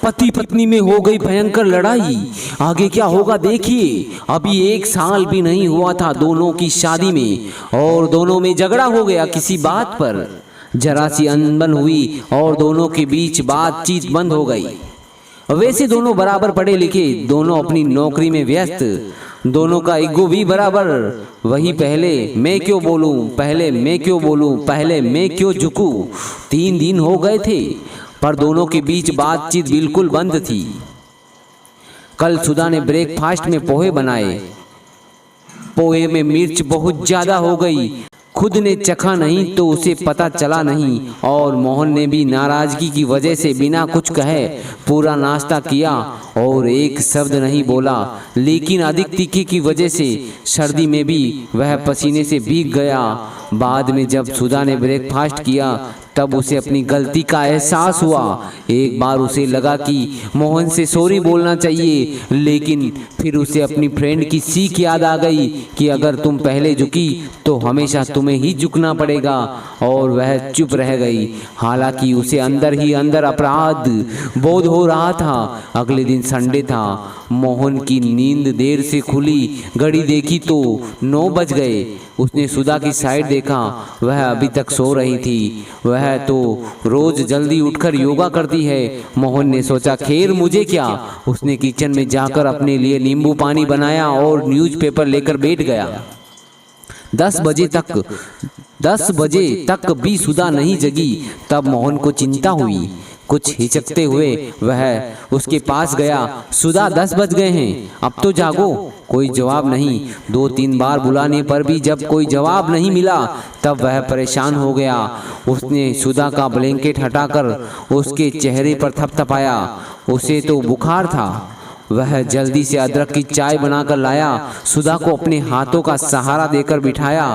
पति पत्नी में हो गई भयंकर लड़ाई। आगे क्या होगा देखिए। अभी 1 साल भी नहीं हुआ था दोनों की शादी में और दोनों में झगड़ा हो गया किसी बात पर। जरा सी अनबन हुई और दोनों के बीच बातचीत बंद हो गई। वैसे दोनों बराबर पढ़े लिखे, दोनों अपनी नौकरी में व्यस्त, दोनों का ईगो भी बराबर। वही पहले मैं क्यों बोलूं, पहले मैं क्यों बोलूं, पहले मैं क्यों झुकूं। 3 दिन हो गए थे पर दोनों के बीच बातचीत बिल्कुल बंद थी। कल सुधा ने ब्रेकफास्ट में पोहे बनाए। पोहे में मिर्च बहुत ज्यादा हो गई। खुद ने चखा नहीं तो उसे पता चला नहीं और मोहन ने भी नाराजगी की वजह से बिना कुछ कहे पूरा नाश्ता किया और एक शब्द नहीं बोला। लेकिन अधिक तीखे की वजह से सर्दी में भी वह पसीने से भीग गया। बाद में जब सुधा ने ब्रेकफास्ट किया तब उसे अपनी गलती का एहसास हुआ। एक बार उसे लगा कि मोहन से सॉरी बोलना चाहिए, लेकिन फिर उसे अपनी फ्रेंड की सीख याद आ गई कि अगर तुम पहले झुकी तो हमेशा तुम्हें ही झुकना पड़ेगा, और वह चुप रह गई। हालांकि उसे अंदर ही अंदर अपराध बोध हो रहा था। अगले दिन संडे था। मोहन की नींद देर से खुली। घड़ी देखी तो 9 बज गए। उसने सुधा की साइड देखा, वह अभी तक सो रही थी। वह तो रोज जल्दी उठकर योगा करती है। मोहन ने सोचा खैर मुझे क्या। उसने किचन में जाकर अपने लिए नींबू पानी बनाया और न्यूज़पेपर लेकर बैठ गया। 10 बजे तक भी सुधा नहीं जगी। तब मोहन को चिंता हुई। कुछ हिचकते हुए वह उसके पास गया। सुधा 10 बज गए हैं, अब तो जागो। कोई जवाब नहीं। 2-3 बार बुलाने पर भी जब कोई जवाब नहीं मिला तब वह परेशान हो गया। उसने सुधा का ब्लैंकेट हटाकर उसके चेहरे पर थपथपाया। उसे तो बुखार था। वह जल्दी से अदरक की चाय बनाकर लाया। सुधा को अपने हाथों का सहारा देकर बिठाया,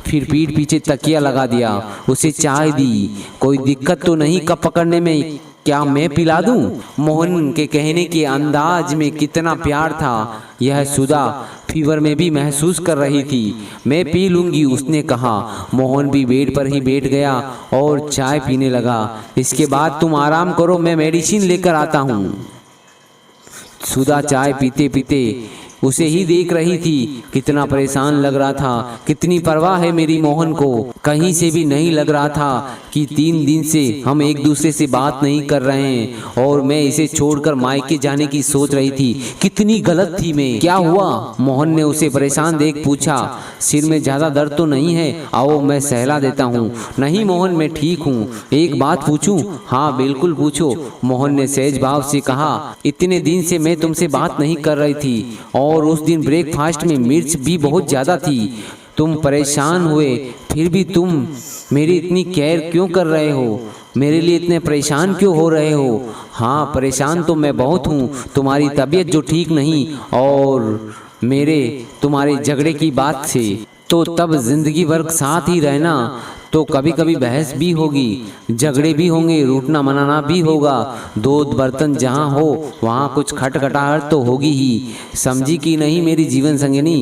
फिर पीठ पीछे तकिया लगा दिया। उसे चाय दी। कोई दिक्कत तो नहीं कप पकड़ने में, क्या मैं पिला दूं? मोहन के कहने के अंदाज में कितना प्यार था, यह सुधा फीवर में भी महसूस कर रही थी। मैं पी लूंगी, उसने कहा। मोहन भी बेड पर ही बैठ गया और चाय पीने लगा। इसके बाद तुम आराम करो, मैं मेडिसिन लेकर आता हूँ। सुधा चाय पीते पीते उसे ही देख रही थी। कितना परेशान लग रहा था। कितनी परवाह है मेरी मोहन को। कहीं से भी नहीं लग रहा था कि 3 दिन से हम एक दूसरे से बात नहीं कर रहे हैं और मैं इसे छोड़कर मायके जाने की सोच रही थी। कितनी गलत थी मैं। क्या हुआ? मोहन ने उसे परेशान देख पूछा। सिर में ज्यादा दर्द तो नहीं है? आओ मैं सहला देता हूँ। नहीं मोहन, मैं ठीक हूँ। एक बात पूछूं? हाँ बिल्कुल पूछो, मोहन ने सहज भाव से कहा। इतने दिन से मैं तुमसे बात नहीं कर रही थी और उस दिन ब्रेकफास्ट में मिर्च भी बहुत ज़्यादा थी। तुम परेशान हुए, फिर भी तुम मेरी इतनी केयर क्यों कर रहे हो? मेरे लिए इतने परेशान क्यों हो रहे हो? हाँ परेशान तो मैं बहुत हूँ। तुम्हारी तबीयत जो ठीक नहीं और मेरे तुम्हारे झगड़े की बात से, तो तब जिंदगी भर साथ ही रहना। तो कभी कभी बहस भी होगी, झगड़े भी होंगे, रूठना मनाना भी होगा। दूध बर्तन जहाँ हो वहाँ कुछ खटखटाहट तो होगी ही। समझी कि नहीं मेरी जीवन संगिनी?